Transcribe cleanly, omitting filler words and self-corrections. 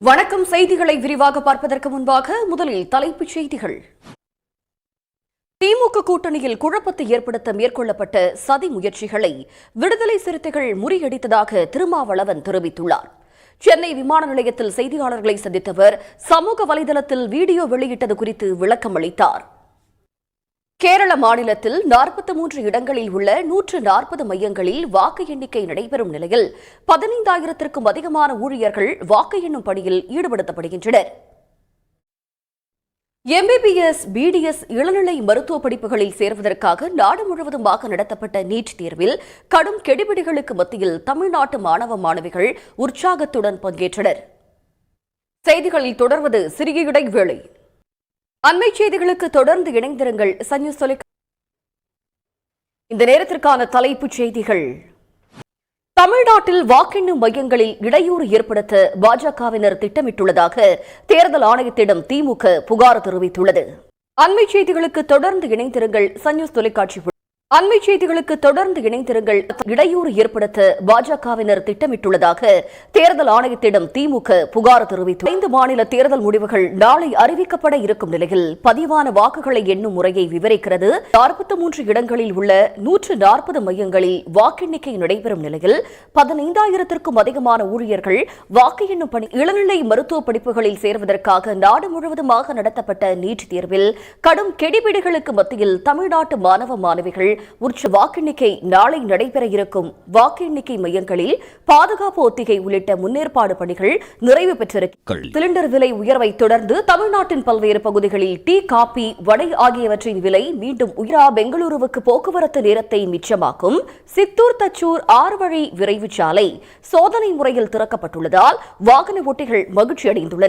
வணக்கம். செய்திகளை விரிவாக பார்ப்பதற்கு முன்பாக முதலில் தலைப்புச் செய்திகள். திமுக கூட்டணியில் குழப்பத்தை ஏற்படுத்த மேற்கொள்ளப்பட்ட சதி முயற்சிகளை விடுதலை சிறுத்தைகள் முறியடித்ததாக திருமாவளவன் தெரிவித்துள்ளார். சென்னை விமான நிலையத்தில் செய்தியாளர்களை சந்தித்தவர் சமூக வலைதளத்தில் வீடியோ வெளியிட்டது குறித்து விளக்கம் அளித்தார். கேரள மாநிலத்தில் 43 இடங்களில் உள்ள 140 மையங்களில் வாக்கு எண்ணிக்கை நடைபெறும் நிலையில் 15,000க்கும் அதிகமான ஊழியர்கள் வாக்கு எண்ணும் பணியில் ஈடுபடுத்தப்படுகின்றனர். MBBS, BDS இளநிலை மருத்துவ படிப்புகளில் சேர்வதற்காக நாடு முழுவதுமாக நடத்தப்பட்ட நீட் தேர்வில் கடும் கெடுபிடிகளுக்கு மத்தியில் தமிழ்நாட்டு மாணவ மாணவிகள் உற்சாகத்துடன் பங்கேற்றனர். செய்திகளில் தொடர்வது சிறிய இடைவேளை. அண்மை செய்திகளுக்கு தொடர்ந்து இணைந்திருங்கள். இந்த நேரத்திற்கான தலைப்புச் செய்திகள். தமிழ்நாட்டில் வாக்கெண்ணும் மையங்களில் இடையூறு ஏற்படுத்த பாஜகவினர் திட்டமிட்டுள்ளதாக தேர்தல் ஆணையத்திடம் திமுக புகார் தெரிவித்துள்ளது. அண்மை செய்திகளுக்கு தொடர்ந்து இணைந்திருங்கள். சன்யூஸ் தொலைக்காட்சி. அண்மை செய்திகளுக்கு தொடர்ந்து இணைந்திருங்கள். இடையூறு ஏற்படுத்த பாஜகவினர் திட்டமிட்டுள்ளதாக தேர்தல் ஆணையத்திடம் திமுக புகார் தெரிவித்துள்ளது. 5 மாநில தேர்தல் முடிவுகள் நாளை அறிவிக்கப்பட இருக்கும் நிலையில் பதிவான வாக்குகளை எண்ணும் முறையை விவரிக்கிறது. 43 இடங்களில் உள்ள 140 மையங்களில் வாக்கெண்ணிக்கை நடைபெறும் நிலையில் 15,000க்கும் அதிகமான ஊழியர்கள் வாக்கு எண்ணும் பணி இளநிலை மருத்துவ படிப்புகளில் சேர்வதற்காக நாடு முழுவதுமாக நடத்தப்பட்ட நீட் தேர்வில் கடும் கெடுபிடிகளுக்கு மத்தியில் தமிழ்நாட்டு மாணவ மாணவிகள் வாக்கு எண்ணிக்கை நாளை நடைபெற இருக்கும் வாக்கு எண்ணிக்கை மையங்களில் பாதுகாப்பு ஒத்திகை உள்ளிட்ட முன்னேற்பாடு பணிகள் நிறைவு பெற்றிருக்கிறது. சிலிண்டர் விலை உயர்வை தொடர்ந்து தமிழ்நாட்டின் பல்வேறு பகுதிகளில் டீ, காபி, வடை ஆகியவற்றின் விலை மீண்டும் பெங்களூருவுக்கு போக்குவரத்து நேரத்தை மிச்சமாக்கும் சித்தூர் தச்சூர் 6 வழி விரைவு சாலை சோதனை முறையில் திறக்கப்பட்டுள்ளதால் வாகன ஓட்டிகள் மகிழ்ச்சி அடைந்துள்ளனர்.